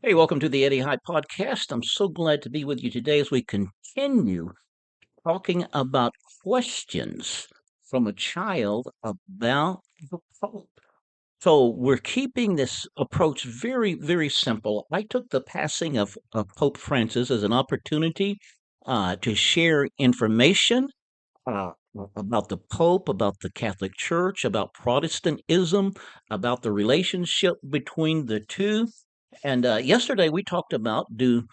Hey, welcome to the Eddie High Podcast. I'm so glad to be with you today as we continue talking about questions from a child about the Pope. So we're keeping this approach very, very simple. I took the passing of Pope Francis as an opportunity to share information uh, about the Pope, about the Catholic Church, about Protestantism, about the relationship between the two. And yesterday we talked about do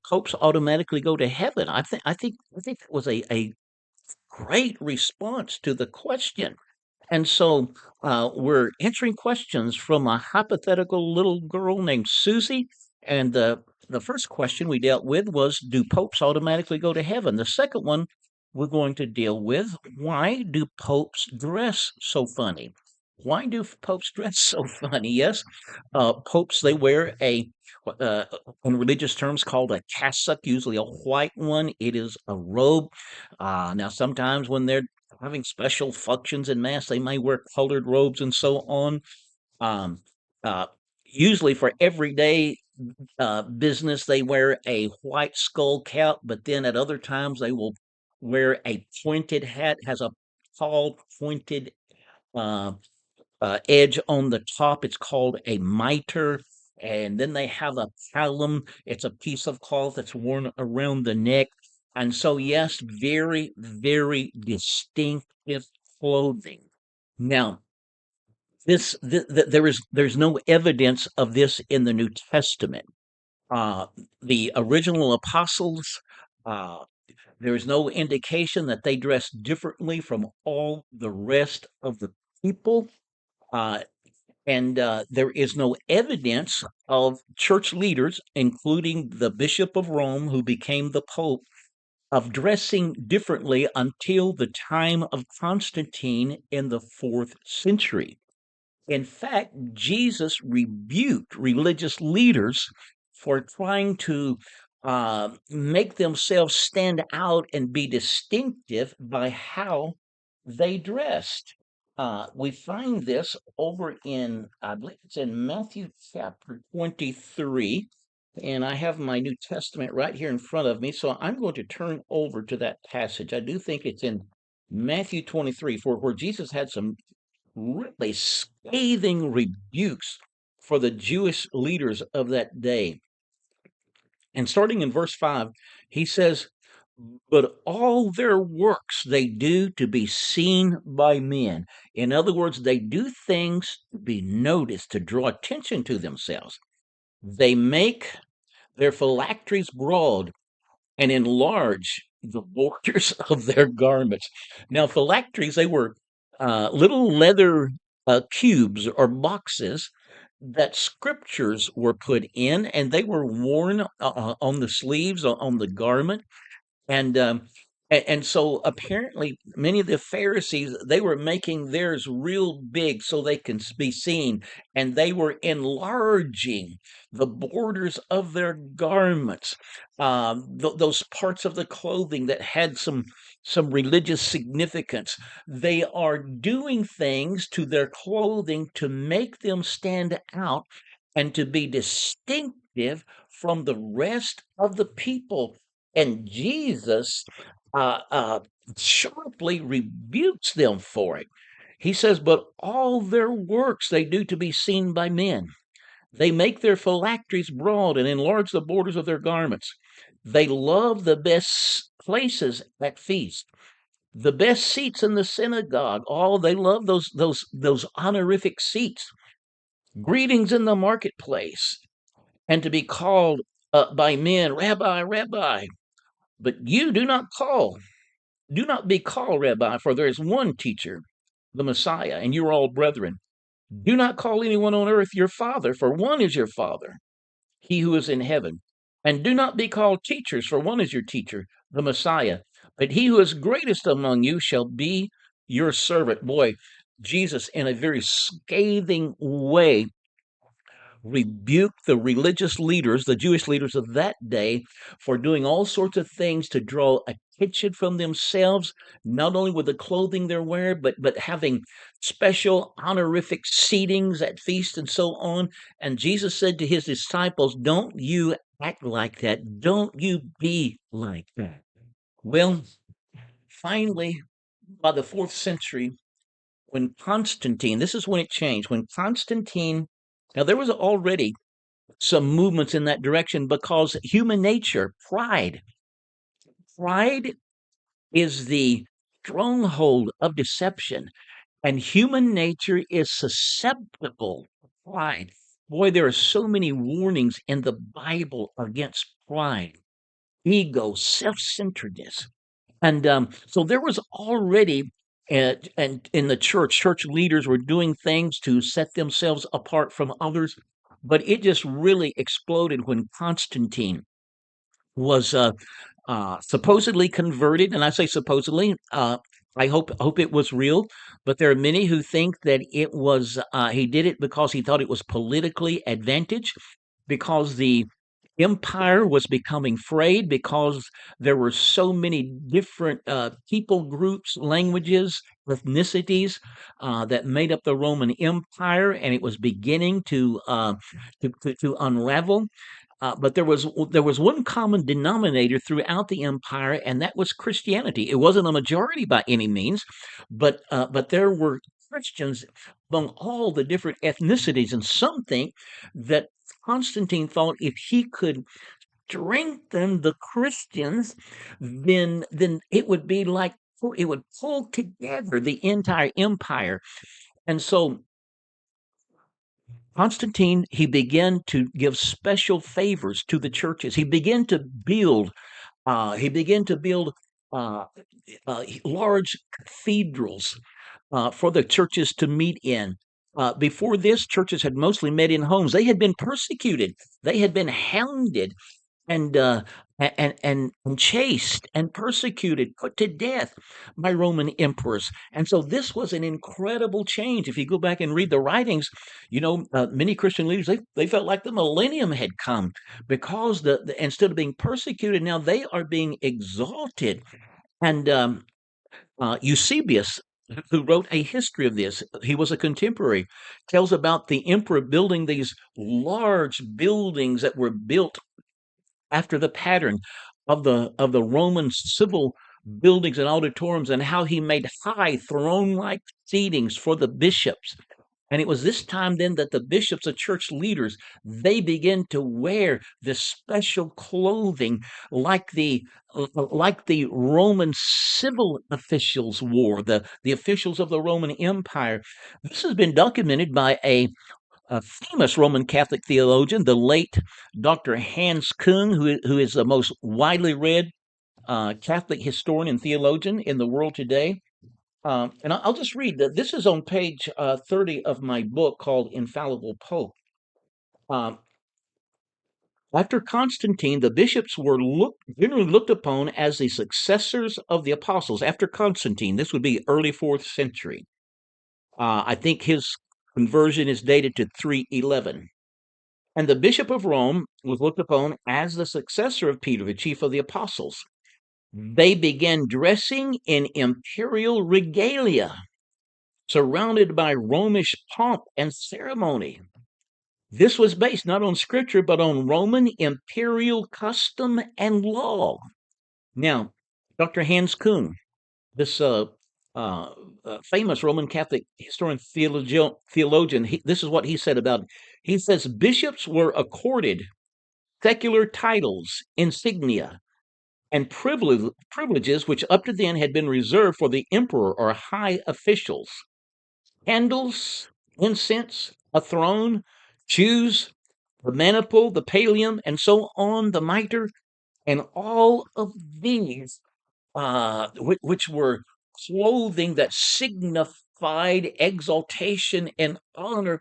popes automatically go to heaven? I think that was a great response to the question. And so we're answering questions from a hypothetical little girl named Susie. And the first question we dealt with was, do popes automatically go to heaven? The second one we're going to deal with, why do popes dress so funny? Why do popes dress so funny? Yes, popes, they wear uh, in religious terms, called a cassock, usually a white one. It is a robe. Now, sometimes when they're having special functions in mass, they may wear colored robes and so on. Um, uh, Usually for everyday business, they wear a white skull cap, but then at other times they will wear a pointed hat, has a tall pointed uh, edge on the top. It's called a mitre. And then they have a palum. It's a piece of cloth that's worn around the neck. And so, yes, very, very distinctive clothing. Now, there's no evidence of this in the New Testament. Uh, the original apostles, uh, there is no indication that they dressed differently from all the rest of the people. Uh, and there is no evidence of church leaders, including the Bishop of Rome, who became the Pope, of dressing differently until the time of Constantine in the fourth century. In fact, Jesus rebuked religious leaders for trying to make themselves stand out and be distinctive by how they dressed. We find this over in, I believe it's in Matthew chapter 23. And I have my New Testament right here in front of me. So I'm going to turn over to that passage. I do think it's in Matthew 23, for where Jesus had some really scathing rebukes for the Jewish leaders of that day. And starting in verse 5, he says, "But all their works they do to be seen by men." In other words, they do things to be noticed, to draw attention to themselves. They make their phylacteries broad and enlarge the borders of their garments. Now, phylacteries, they were little leather cubes or boxes that scriptures were put in, and they were worn on the sleeves, on the garment. And so apparently many of the Pharisees, they were making theirs real big so they can be seen, and they were enlarging the borders of their garments, those parts of the clothing that had some religious significance. They are doing things to their clothing to make them stand out and to be distinctive from the rest of the people. And Jesus uh, uh, sharply rebukes them for it. He says, "But all their works they do to be seen by men. They make their phylacteries broad and enlarge the borders of their garments. They love the best places at feasts, the best seats in the synagogue. Oh, they love those honorific seats. Greetings in the marketplace, and to be called by men, Rabbi, Rabbi. But you do not be called Rabbi, for there is one teacher, the Messiah, and you are all brethren. Do not call anyone on earth your father, for one is your father, he who is in heaven. And do not be called teachers, for one is your teacher, the Messiah. But he who is greatest among you shall be your servant." Boy, Jesus, in a very scathing way, rebuked the religious leaders, the Jewish leaders of that day, for doing all sorts of things to draw attention from themselves, not only with the clothing they're wearing, but having special honorific seatings at feasts and so on. And Jesus said to his disciples, "Don't you act like that. Don't you be like that." Well, finally, by the fourth century, when Constantine, this is when it changed, when Constantine, now there was already some movements in that direction because human nature, pride is the stronghold of deception, and human nature is susceptible to pride. Boy, there are so many warnings in the Bible against pride, ego, self centeredness. And so there was already, and in the church leaders were doing things to set themselves apart from others. But it just really exploded when Constantine was supposedly converted, and I say supposedly. I hope it was real, but there are many who think that it was he did it because he thought it was politically advantage, because the empire was becoming frayed, because there were so many different people groups, languages, ethnicities that made up the Roman Empire, and it was beginning to unravel. But there was one common denominator throughout the empire, and that was Christianity. It wasn't a majority by any means, but there were Christians among all the different ethnicities, and some think that Constantine thought if he could strengthen the Christians, then it would be like it would pull together the entire empire. And so Constantine, he began to give special favors to the churches. He began to build uh, large cathedrals for the churches to meet in. Before this, churches had mostly met in homes. They had been persecuted. They had been hounded and and chased and persecuted, put to death by Roman emperors. And so this was an incredible change. If you go back and read the writings, many Christian leaders they felt like the millennium had come because instead of being persecuted, now they are being exalted. And Eusebius, who wrote a history of this, he was a contemporary, tells about the emperor building these large buildings that were built after the pattern of the Roman civil buildings and auditoriums, and how he made high throne-like seatings for the bishops. And it was this time then that the bishops, the church leaders, they began to wear this special clothing like the Roman civil officials wore, the officials of the Roman Empire. This has been documented by a famous Roman Catholic theologian, the late Dr. Hans Küng, who is the most widely read Catholic historian and theologian in the world today. And I'll just read that. This is on page 30 of my book called Infallible Pope. Um, After Constantine, the bishops were generally looked upon as the successors of the apostles. After Constantine, this would be early fourth century. I think his conversion is dated to 311. And the Bishop of Rome was looked upon as the successor of Peter, the chief of the apostles. They began dressing in imperial regalia, surrounded by Romish pomp and ceremony. This was based not on scripture, but on Roman imperial custom and law. Now, Dr. Hans Küng, this famous Roman Catholic historian theologian, this is what he said about it. He says bishops were accorded secular titles, insignia, and privileges which up to then had been reserved for the emperor or high officials. Candles, incense, a throne, shoes, the maniple, the pallium, and so on, the mitre, and all of these, which were clothing that signified exaltation and honor,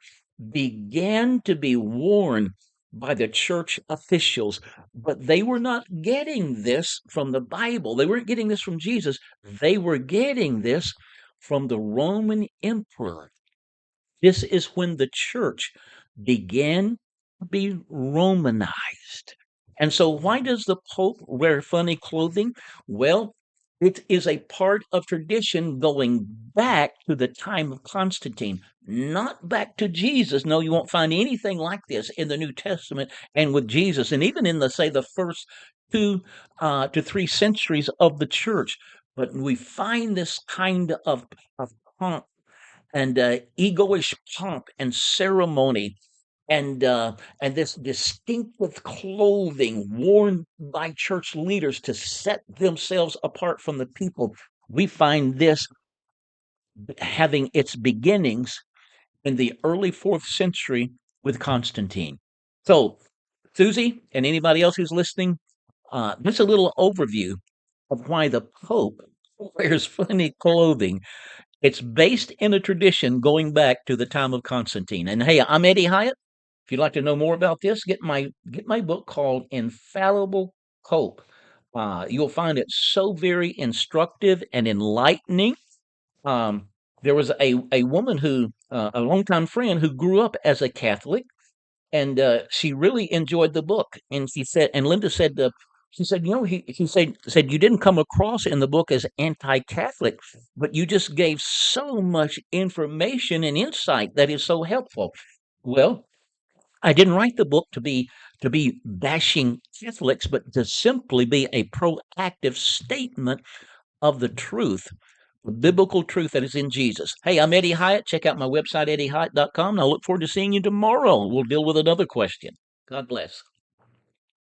began to be worn by the church officials. But they were not getting this from the Bible. They weren't getting this from Jesus. They were getting this from the Roman emperor. This is when the church began be Romanized. And so, why does the Pope wear funny clothing? Well, it is a part of tradition going back to the time of Constantine, not back to Jesus. No, you won't find anything like this in the New Testament and with Jesus, and even in the, say, the first 2 to 3 centuries of the church. But we find this kind of pomp and egoish pomp and ceremony and this distinctive clothing worn by church leaders to set themselves apart from the people. We find this having its beginnings in the early 4th century with Constantine. So, Susie and anybody else who's listening, just a little overview of why the Pope wears funny clothing. It's based in a tradition going back to the time of Constantine. And hey, I'm Eddie Hyatt. If you'd like to know more about this, get my book called Infallible Hope. You'll find it so very instructive and enlightening. Um, there was a woman who, a longtime friend, who grew up as a Catholic, and she really enjoyed the book. And she said, and Linda said, she said, he said you didn't come across in the book as anti-Catholic, but you just gave so much information and insight that is so helpful. Well, I didn't write the book to be bashing Catholics, but to simply be a proactive statement of the truth, the biblical truth that is in Jesus. Hey, I'm Eddie Hyatt. Check out my website, eddiehyatt.com, and I look forward to seeing you tomorrow. We'll deal with another question. God bless.